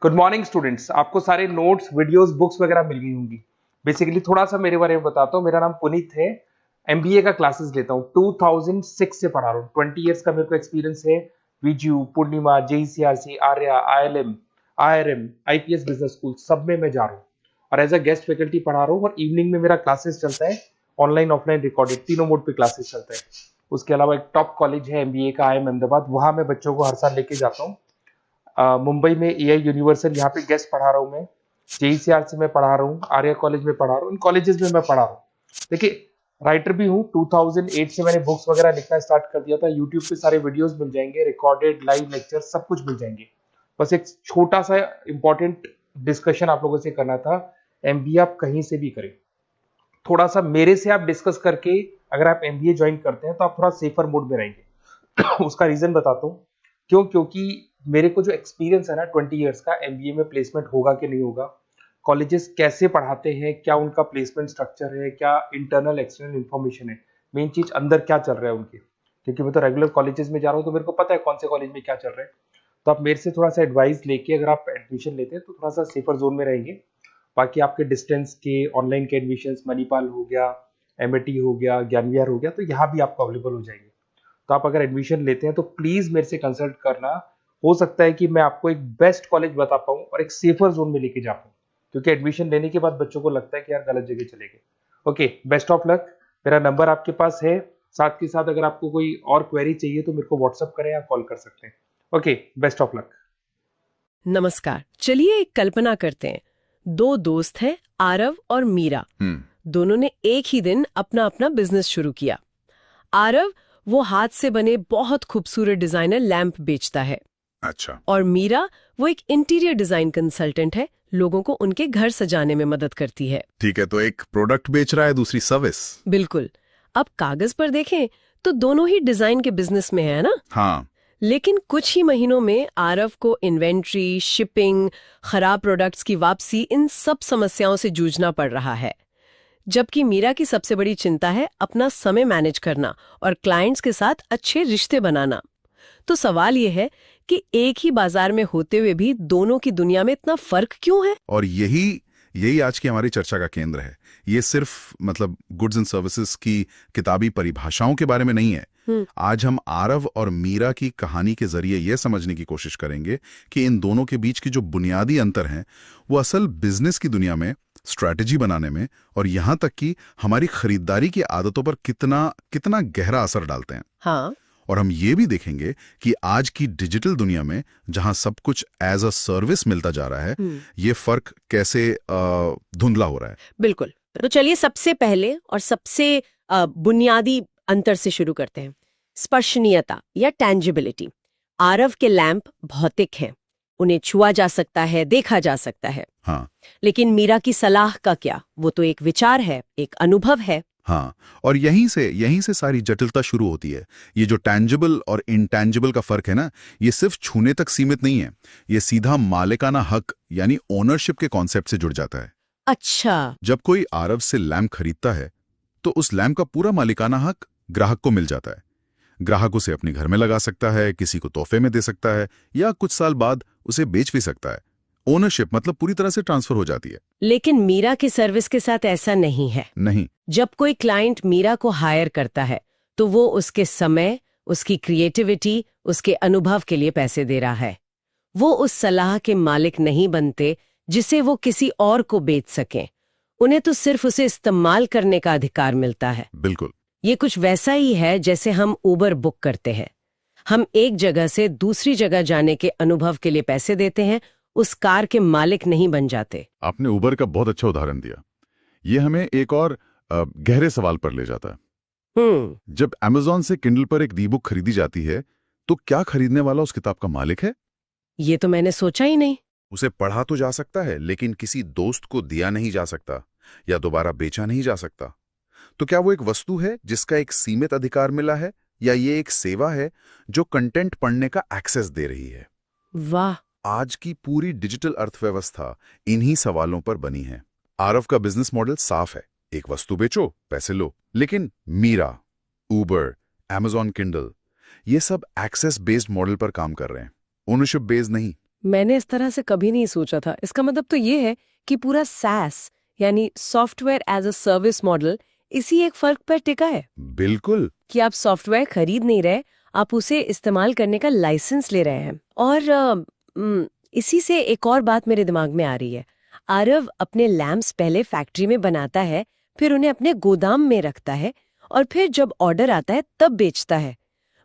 Good morning students. आपको सारे notes, videos, books वगैरह मिल गई होंगी। बेसिकली थोड़ा सा मेरे बारे में बताता हूँ। मेरा नाम पुनीत है। एमबीए का क्लासेस लेता हूँ। 2006 से पढ़ा रहा हूँ। 20 इयर्स का मेरे को एक्सपीरियंस है। वीजू, Poornima, JECRC, Arya, ILM, IRM, IPS business school सब में मैं जा रहा हूँ और एज अ गेस्ट फैकल्टी पढ़ा रहा हूँ। और इवनिंग में मेरा क्लासेस चलता है, ऑनलाइन ऑफलाइन रिकॉर्डेड, तीनों मोड पे क्लासेस चलता है। उसके अलावा एक टॉप कॉलेज है एमबीए का, आईएम अहमदाबाद, वहां मैं बच्चों को हर साल लेके जाता हूँ। मुंबई में एआई यूनिवर्सल, यहाँ पे गेस्ट पढ़ा रहा हूँ मैं। जेईसीआरसी में पढ़ा रहा हूँ, आर्या कॉलेज में पढ़ा रहा हूँ। इन कॉलेजेस में मैं पढ़ा रहा हूँ। देखिए, राइटर भी हूँ। 2008 से मैंने बुक्स वगैरह लिखना स्टार्ट कर दिया था। यूट्यूब पे सारे वीडियोस मिल जाएंगे, रिकॉर्डेड लाइव लेक्चर सब कुछ मिल जाएंगे। बस एक छोटा सा इंपॉर्टेंट डिस्कशन आप लोगों से करना था। एमबीए आप कहीं से भी करें, थोड़ा सा मेरे से आप डिस्कस करके अगर आप एमबीए ज्वाइन करते हैं तो आप थोड़ा सेफर मोड में रहेंगे। उसका रीजन बताता हूँ क्यों। क्योंकि मेरे को जो एक्सपीरियंस है ना 20 इयर्स का, एमबीए में प्लेसमेंट होगा कि नहीं होगा, कॉलेजेस कैसे पढ़ाते हैं, क्या उनका प्लेसमेंट स्ट्रक्चर है, क्या इंटरनल एक्सटर्नल इन्फॉर्मेशन है, मेन चीज अंदर क्या चल रहा है उनके। क्योंकि मैं तो रेगुलर कॉलेजेस में जा रहा हूँ तो मेरे को पता है कौन से कॉलेज में क्या चल रहा है। तो आप मेरे से थोड़ा सा एडवाइस लेके अगर आप एडमिशन लेते हैं तो थोड़ा सा सेफर जोन में रहेंगे। बाकी आपके डिस्टेंस के ऑनलाइन के एडमिशन, मणिपाल हो गया, एमएटी हो गया, ज्ञान विहार हो गया, तो यहाँ भी आपको अवेलेबल हो जाएंगे। तो आप अगर एडमिशन लेते हैं तो प्लीज मेरे से कंसल्ट करना। हो सकता है कि मैं आपको एक बेस्ट कॉलेज बता पाऊं और एक सेफर जोन में लेके जा पाऊं। क्योंकि एडमिशन लेने के बाद बच्चों को लगता है कि यार गलत जगह चले गए। Okay, best of luck. मेरा नंबर आपके पास है। साथ के साथ अगर आपको कोई और क्वेरी चाहिए तो मेरे को व्हाट्सअप करें या कॉल कर सकते हैं। Okay, best of luck. नमस्कार। चलिए एक कल्पना करते हैं। दो दोस्त हैं, आरव और मीरा। दोनों ने एक ही दिन अपना अपना बिजनेस शुरू किया। आरव वो हाथ से बने बहुत खूबसूरत डिजाइनर लैंप बेचता है। अच्छा। और मीरा वो एक इंटीरियर डिजाइन कंसल्टेंट है, लोगों को उनके घर सजाने में मदद करती है। ठीक है, तो एक प्रोडक्ट बेच रहा है, दूसरी सर्विस। बिल्कुल। अब कागज पर देखें तो दोनों ही डिजाइन के बिजनेस में है ना। हाँ। लेकिन कुछ ही महीनों में आरव को इन्वेंट्री, शिपिंग, खराब प्रोडक्ट्स की वापसी, इन सब समस्याओं से जूझना पड़ रहा है। जबकि मीरा की सबसे बड़ी चिंता है अपना समय मैनेज करना और क्लाइंट्स के साथ अच्छे रिश्ते बनाना। तो सवाल ये है कि एक ही बाजार में होते हुए भी दोनों की दुनिया में इतना फर्क क्यों है? और यही यही आज की हमारी चर्चा का केंद्र है। ये सिर्फ गुड्स एंड सर्विसेज की किताबी परिभाषाओं के बारे में नहीं है। आज हम आरव और मीरा की कहानी के जरिए यह समझने की कोशिश करेंगे कि इन दोनों के बीच की जो बुनियादी अंतर हैं वो असल बिजनेस की दुनिया में स्ट्रैटेजी बनाने में और यहां तक कि हमारी खरीदारी की आदतों पर कितना कितना गहरा असर डालते हैं। हाँ। और हम ये भी देखेंगे कि आज की डिजिटल दुनिया में जहां सब कुछ एज अ सर्विस मिलता जा रहा है, ये फर्क कैसे धुंधला हो रहा है। बिल्कुल। तो चलिए सबसे पहले और सबसे बुनियादी अंतर से शुरू करते हैं। स्पर्शनीयता या टैंजिबिलिटी। आरव के लैंप भौतिक हैं, उन्हें छुआ जा सकता है, देखा जा सकता है। हाँ। लेकिन मीरा की सलाह का क्या? वो तो एक विचार है, एक अनुभव है। हाँ, और यहीं से सारी जटिलता शुरू होती है। ये जो टैंजिबल और इनटैंजिबल का फर्क है ना, ये सिर्फ छूने तक सीमित नहीं है। ये सीधा मालिकाना हक यानी ओनरशिप के कॉन्सेप्ट से जुड़ जाता है। अच्छा। जब कोई आरव से लैंप खरीदता है तो उस लैंप का पूरा मालिकाना हक ग्राहक को मिल जाता है। ग्राहक उसे अपने घर में लगा सकता है, किसी को तोहफे में दे सकता है या कुछ साल बाद उसे बेच भी सकता है। ओनरशिप पूरी तरह से ट्रांसफर हो जाती है। लेकिन मीरा की सर्विस के साथ ऐसा नहीं है। नहीं। जब कोई क्लाइंट मीरा को हायर करता है तो वो उसके समय, उसकी क्रिएटिविटी, उसके अनुभव के लिए पैसे दे रहा है। वो उस सलाह के मालिक नहीं बनते जिसे वो किसी और को बेच सकें। उन्हें तो सिर्फ उसे इस्तेमाल करने का अधिकार मिलता है। बिल्कुल। ये कुछ वैसा ही है जैसे हम उबर बुक करते हैं। हम एक जगह से दूसरी जगह जाने के अनुभव के लिए पैसे देते हैं, उस कार के मालिक नहीं बन जाते। आपने उबर का बहुत अच्छा उदाहरण दिया। ये हमें एक और गहरे सवाल पर ले जाता है। जब अमेज़न से किंडल पर एक ई बुक खरीदी जाती है तो क्या खरीदने वाला उस किताब का मालिक है? ये तो मैंने सोचा ही नहीं। उसे पढ़ा तो जा सकता है लेकिन किसी दोस्त को दिया नहीं जा सकता या दोबारा बेचा नहीं जा सकता। तो क्या वो एक वस्तु है जिसका एक सीमित अधिकार मिला है या ये एक सेवा है जो कंटेंट पढ़ने का एक्सेस दे रही है? वाह। आज की पूरी डिजिटल अर्थव्यवस्था इन्हीं सवालों पर बनी है। आरव का बिजनेस मॉडल साफ है, एक वस्तु बेचो, पैसे लो। लेकिन मीरा, उबर, अमेज़न किंडल, ये सब एक्सेस बेस्ड मॉडल पर काम कर रहे हैं, ओनरशिप बेस्ड नहीं। मैंने इस तरह से कभी नहीं सोचा था। इसका मतलब तो ये है कि पूरा SaaS यानी software as a service model इसी एक फर्क पर टिका है बिल्कुल। कि आप सॉफ्टवेयर खरीद नहीं रहे, आप उसे इस्तेमाल करने का लाइसेंस ले रहे हैं। और इसी से एक और बात मेरे दिमाग में आ रही है। आरव अपने लैम्प्स पहले फैक्ट्री में बनाता है, फिर उन्हें अपने गोदाम में रखता है और फिर जब ऑर्डर आता है तब बेचता है।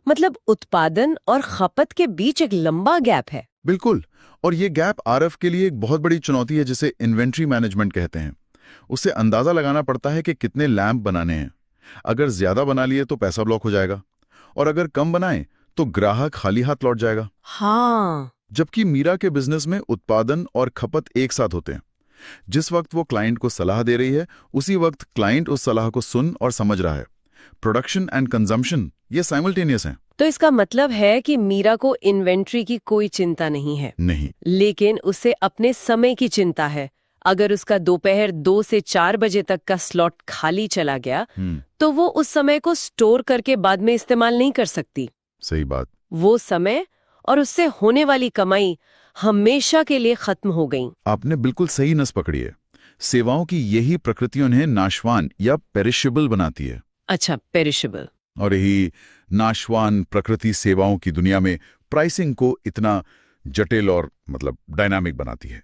मतलब उत्पादन और खपत के बीच एक लंबा गैप है। बिल्कुल। और ये गैप आरएफ के लिए एक बहुत बड़ी चुनौती है, जिसे इन्वेंट्री मैनेजमेंट कहते हैं। उससे अंदाजा लगाना पड़ता है कि कितने लैंप बनाने हैं। अगर ज्यादा बना लिए तो पैसा ब्लॉक हो जाएगा, और अगर कम बनाएं तो ग्राहक खाली हाथ लौट जाएगा। हाँ। जबकि मीरा के बिजनेस में उत्पादन और खपत एक साथ होते हैं। जिस वक्त वो क्लाइंट को सलाह दे रही है, उसी वक्त क्लाइंट उस सलाह को सुन और समझ रहा है। प्रोडक्शन एंड कंजम्पशन ये साइमल्टेनियस हैं। तो इसका मतलब है कि मीरा को इन्वेंट्री की कोई चिंता नहीं है। नहीं। लेकिन उसे अपने समय की चिंता है। अगर उसका दोपहर 2 से 4 बजे तक का स्लॉट खाली चला गया तो वो उस समय को स्टोर करके बाद में इस्तेमाल नहीं कर सकती। सही बात। वो समय और उससे होने वाली कमाई हमेशा के लिए खत्म हो गई। आपने बिल्कुल सही नस पकड़ी है। सेवाओं की यही प्रकृति उन्हें नाशवान या पेरिशेबल बनाती है। अच्छा, पेरिशेबल। और यही नाशवान प्रकृति सेवाओं की दुनिया में प्राइसिंग को इतना जटिल और डायनामिक बनाती है।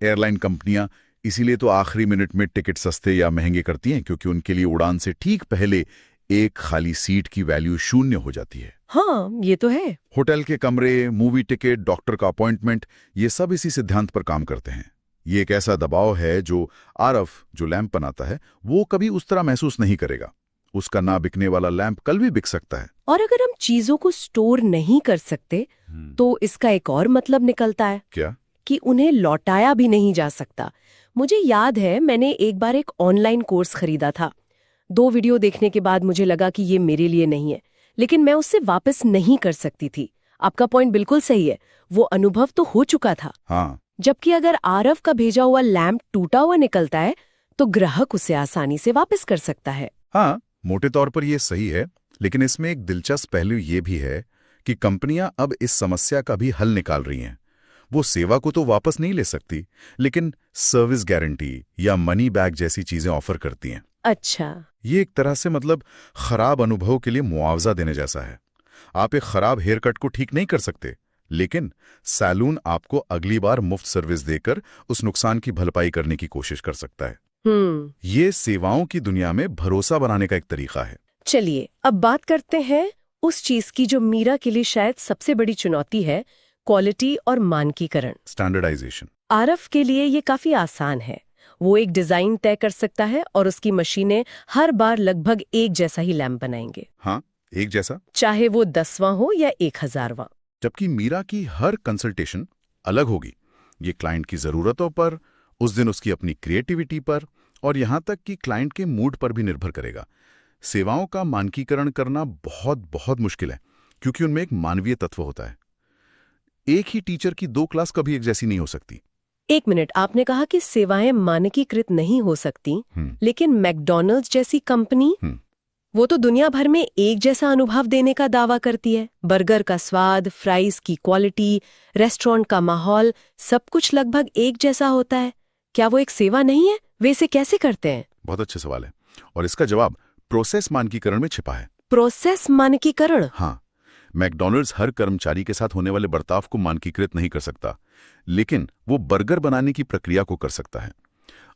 एयरलाइन कंपनियां इसीलिए तो आखिरी मिनट में टिकट सस्ते या महंगे करती हैं, क्योंकि उनके लिए उड़ान से ठीक पहले एक खाली सीट की वैल्यू शून्य हो जाती है। हाँ, ये तो है। होटल के कमरे, मूवी टिकट, डॉक्टर का अपॉइंटमेंट, ये सब इसी सिद्धांत पर काम करते हैं। ये एक ऐसा दबाव है जो आरफ जो लैंप बनाता है वो कभी उस तरह महसूस नहीं करेगा। उसका ना बिकने वाला लैंप कल भी बिक सकता है। और अगर हम चीजों को स्टोर नहीं कर सकते तो इसका एक और मतलब निकलता है। क्या? कि उन्हें लौटाया भी नहीं जा सकता। मुझे याद है मैंने एक बार एक ऑनलाइन कोर्स खरीदा था। 2 वीडियो देखने के बाद मुझे लगा कि ये मेरे लिए नहीं है, लेकिन मैं उससे वापस नहीं कर सकती थी। आपका पॉइंट बिल्कुल सही है, वो अनुभव तो हो चुका था। हाँ। जबकि अगर आरव का भेजा हुआ लैंप टूटा हुआ निकलता है तो ग्राहक उसे आसानी से वापस कर सकता है। हाँ, मोटे तौर पर यह सही है, लेकिन इसमें एक दिलचस्प पहलू ये भी है कि कंपनियां अब इस समस्या का भी हल निकाल रही हैं। वो सेवा को तो वापस नहीं ले सकती, लेकिन सर्विस गारंटी या मनी बैक जैसी चीजें ऑफर करती हैं। अच्छा। ये एक तरह से खराब अनुभव के लिए मुआवजा देने जैसा है। आप एक खराब हेयर कट को ठीक नहीं कर सकते, लेकिन सैलून आपको अगली बार मुफ्त सर्विस देकर उस नुकसान की भरपाई करने की कोशिश कर सकता है। ये सेवाओं की दुनिया में भरोसा बनाने का एक तरीका है। चलिए अब बात करते हैं उस चीज की जो मीरा के लिए शायद सबसे बड़ी चुनौती है, क्वालिटी और मानकीकरण, स्टैंडर्डाइजेशन। आरफ के लिए ये काफी आसान है। वो एक डिजाइन तय कर सकता है और उसकी मशीनें हर बार लगभग एक जैसा ही लैंप बनाएंगे। हाँ, एक जैसा, चाहे वो 10वां हो या 1000वां। जबकि मीरा की हर कंसल्टेशन अलग होगी। ये क्लाइंट की जरूरतों पर, उस दिन उसकी अपनी क्रिएटिविटी पर, और यहां तक कि क्लाइंट के मूड पर भी निर्भर करेगा। सेवाओं का मानकीकरण करना बहुत बहुत मुश्किल है, क्योंकि उनमें एक मानवीय तत्व होता है। एक ही टीचर की 2 क्लास कभी एक जैसी नहीं हो सकती। 1 मिनट, आपने कहा कि सेवाएं मानकीकृत नहीं हो सकती, लेकिन मैकडॉनल्ड्स जैसी कंपनी वो तो दुनिया भर में एक जैसा अनुभव देने का दावा करती है। बर्गर का स्वाद, फ्राइज की क्वालिटी, रेस्टोरेंट का माहौल, सब कुछ लगभग एक जैसा होता है। क्या वो एक सेवा नहीं है? वे इसे कैसे करते हैं? बहुत अच्छा सवाल है, और इसका जवाब प्रोसेस मानकीकरण में छिपा है। प्रोसेस मानकीकरण? हाँ, मैकडॉनल्ड्स हर कर्मचारी के साथ होने वाले बर्ताव को मानकीकृत नहीं कर सकता, लेकिन वो बर्गर बनाने की प्रक्रिया को कर सकता है।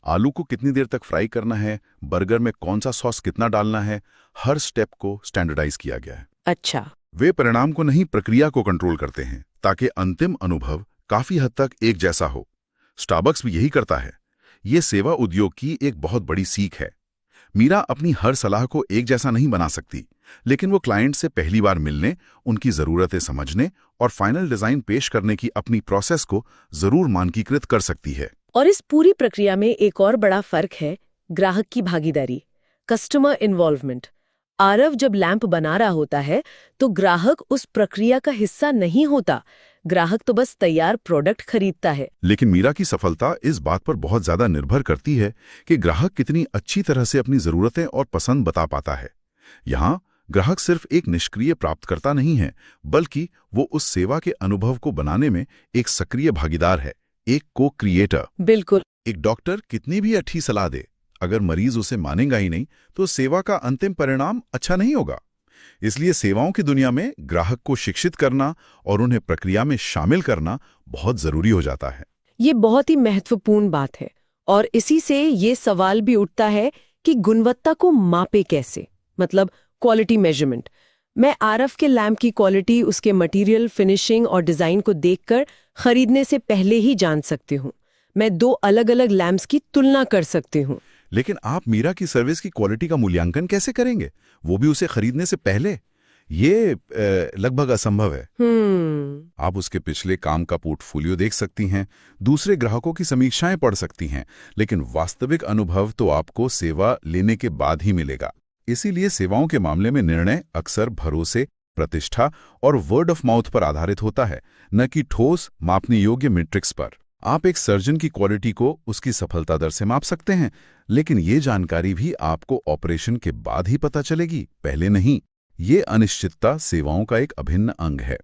आलू को कितनी देर तक फ्राई करना है, बर्गर में कौन सा सॉस कितना डालना है, हर स्टेप को स्टैंडर्डाइज किया गया है। अच्छा। वे परिणाम को नहीं, प्रक्रिया को कंट्रोल करते हैं, ताकि अंतिम अनुभव काफी हद तक एक जैसा हो। स्टारबक्स भी यही करता है। ये सेवा उद्योग की एक बहुत बड़ी सीख है। मीरा अपनी हर सलाह को एक जैसा नहीं बना सकती, लेकिन वो क्लाइंट से पहली बार मिलने, उनकी जरूरतें समझने और फाइनल डिजाइन पेश करने की अपनी प्रोसेस को जरूर मानकीकृत कर सकती है। और इस पूरी प्रक्रिया में एक और बड़ा फर्क है, ग्राहक की भागीदारी, कस्टमर इन्वॉल्वमेंट। आरव जब लैंप बना रहा होता है तो ग्राहक उस प्रक्रिया का हिस्सा नहीं होता। ग्राहक तो बस तैयार प्रोडक्ट खरीदता है। लेकिन मीरा की सफलता इस बात पर बहुत ज्यादा निर्भर करती है कि ग्राहक कितनी अच्छी तरह से अपनी जरूरतें और पसंद बता पाता है। यहाँ ग्राहक सिर्फ एक निष्क्रिय प्राप्तकर्ता नहीं है, बल्कि वो उस सेवा के अनुभव को बनाने में एक सक्रिय भागीदार है, एक को-क्रिएटर। बिल्कुल। एक डॉक्टर कितनी भी अच्छी सलाह दे, अगर मरीज उसे मानेगा ही नहीं तो सेवा का अंतिम परिणाम अच्छा नहीं होगा। इसलिए सेवाओं की दुनिया में ग्राहक को शिक्षित करना और उन्हें प्रक्रिया में शामिल करना बहुत जरूरी हो जाता है। ये बहुत ही महत्वपूर्ण बात है और इसी से ये सवाल भी उठता है कि गुणवत्ता को मापे कैसे, मतलब क्वालिटी मेजरमेंट। मैं आरएफ के लैंप की क्वालिटी उसके मटेरियल, फिनिशिंग और डिजाइन को देखकर खरीदने से पहले ही जान सकती हूँ। मैं दो अलग-अलग लैंप्स की तुलना कर सकती हूँ। लेकिन आप मीरा की सर्विस की क्वालिटी का मूल्यांकन कैसे करेंगे, वो भी उसे खरीदने से पहले? ये लगभग असंभव है। आप उसके पिछले काम का पोर्टफोलियो देख सकती हैं, दूसरे ग्राहकों की समीक्षाएं पढ़ सकती हैं, लेकिन वास्तविक अनुभव तो आपको सेवा लेने के बाद ही मिलेगा। इसीलिए सेवाओं के मामले में निर्णय अक्सर भरोसे, प्रतिष्ठा और वर्ड ऑफ माउथ पर आधारित होता है, न कि ठोस मापने योग्य मैट्रिक्स पर। आप एक सर्जन की क्वालिटी को उसकी सफलता दर से माप सकते हैं, लेकिन ये जानकारी भी आपको ऑपरेशन के बाद ही पता चलेगी, पहले नहीं। ये अनिश्चितता सेवाओं का एक अभिन्न अंग है।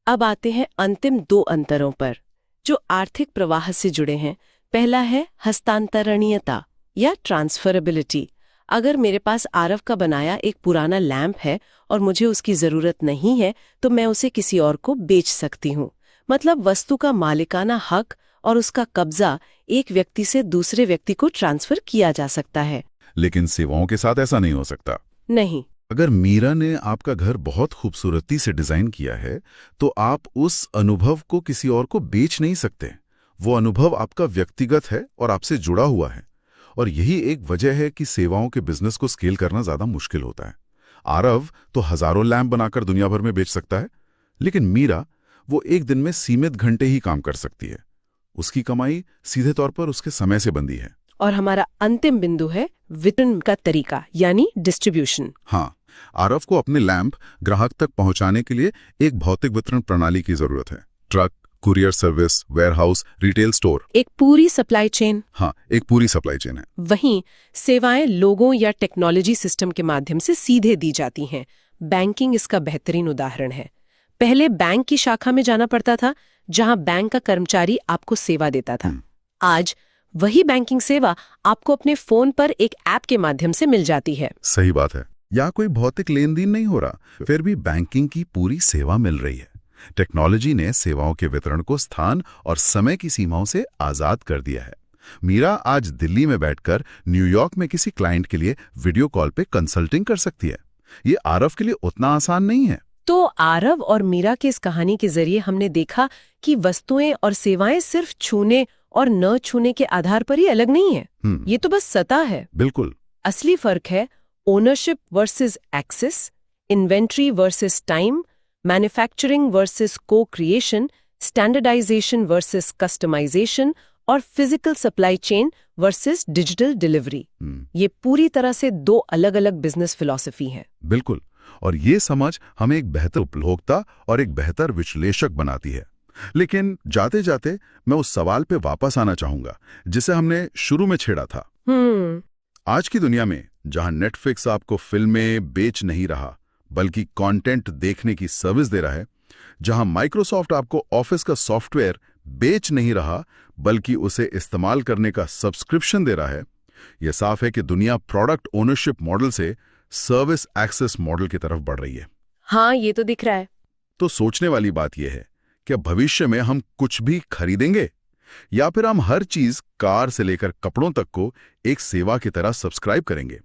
अब आते हैं अंतिम दो अंतरों पर, जो आर्थिक प्रवाह से जुड़े हैं। पहला है हस्तांतरणीयता या ट्रांसफरेबिलिटी। अगर मेरे पास आरव का बनाया एक पुराना लैंप है और मुझे उसकी जरूरत नहीं है, तो मैं उसे किसी और को बेच सकती हूँ। मतलब वस्तु का मालिकाना हक और उसका कब्जा एक व्यक्ति से दूसरे व्यक्ति को ट्रांसफर किया जा सकता है। लेकिन सेवाओं के साथ ऐसा नहीं हो सकता। नहीं। अगर मीरा ने आपका घर बहुत खूबसूरती से डिजाइन किया है, तो आप उस अनुभव को किसी और को बेच नहीं सकते। वो अनुभव आपका व्यक्तिगत है और आपसे जुड़ा हुआ है। और यही एक वजह है कि सेवाओं के बिजनेस को स्केल करना ज्यादा मुश्किल होता है। आरव तो हजारों लैंप बनाकर दुनिया भर में बेच सकता है, लेकिन मीरा वो एक दिन में सीमित घंटे ही काम कर सकती है। उसकी कमाई सीधे तौर पर उसके समय से बंधी है। और हमारा अंतिम बिंदु है वितरण का तरीका, यानी डिस्ट्रीब्यूशन। हाँ, आरव को अपने लैंप ग्राहक तक पहुंचाने के लिए एक भौतिक वितरण प्रणाली की जरूरत है। Truck, courier service, warehouse, retail store, एक पूरी सप्लाई चेन। हाँ, एक पूरी सप्लाई चेन है। वहीं सेवाएं लोगों या टेक्नोलॉजी सिस्टम के माध्यम से सीधे दी जाती हैं। बैंकिंग इसका बेहतरीन उदाहरण है। पहले बैंक की शाखा में जाना पड़ता था, जहां बैंक का कर्मचारी आपको सेवा देता था। आज वही बैंकिंग सेवा आपको अपने फोन पर एक ऐप के माध्यम से मिल जाती है। सही बात है। या कोई भौतिक लेन देन नहीं हो रहा, फिर भी बैंकिंग की पूरी सेवा मिल रही है। टेक्नोलॉजी ने सेवाओं के वितरण को स्थान और समय की सीमाओं से आजाद कर दिया है। मीरा आज दिल्ली में बैठकर न्यूयॉर्क में किसी क्लाइंट के लिए वीडियो कॉल पे कंसल्टिंग कर सकती है। ये आरव के लिए उतना आसान नहीं है। तो आरव और मीरा की इस कहानी के जरिए हमने देखा कि वस्तुएं और सेवाएं सिर्फ छूने और न छूने के आधार पर ही अलग नहीं है। ये तो बस सतह है। बिल्कुल। असली फर्क है ownership versus access, inventory versus time, manufacturing versus co creation, standardisation versus customisation और physical supply chain versus digital delivery. ये पूरी तरह से दो अलग-अलग बिजनेस फिलॉसफी हैं। बिल्कुल। और ये समझ हमें एक बेहतर उपभोक्ता और एक बेहतर विश्लेषक बनाती है। लेकिन जाते जाते मैं उस सवाल पे वापस आना चाहूंगा जिसे हमने शुरू में छेड़ा था। आज की दुनिया में जहां नेटफ्लिक्स आपको फिल्में बेच नहीं रहा बल्कि कंटेंट देखने की सर्विस दे रहा है, जहां माइक्रोसॉफ्ट आपको ऑफिस का सॉफ्टवेयर बेच नहीं रहा बल्कि उसे इस्तेमाल करने का सब्सक्रिप्शन दे रहा है, यह साफ है कि दुनिया प्रोडक्ट ओनरशिप मॉडल से सर्विस एक्सेस मॉडल की तरफ बढ़ रही है। हाँ, ये तो दिख रहा है। तो सोचने वाली बात यह है कि भविष्य में हम कुछ भी खरीदेंगे या फिर हम हर चीज, कार से लेकर कपड़ों तक को एक सेवा की तरह सब्सक्राइब करेंगे।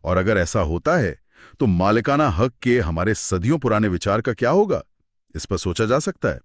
और अगर ऐसा होता है तो मालिकाना हक के हमारे सदियों पुराने विचार का क्या होगा? इस पर सोचा जा सकता है।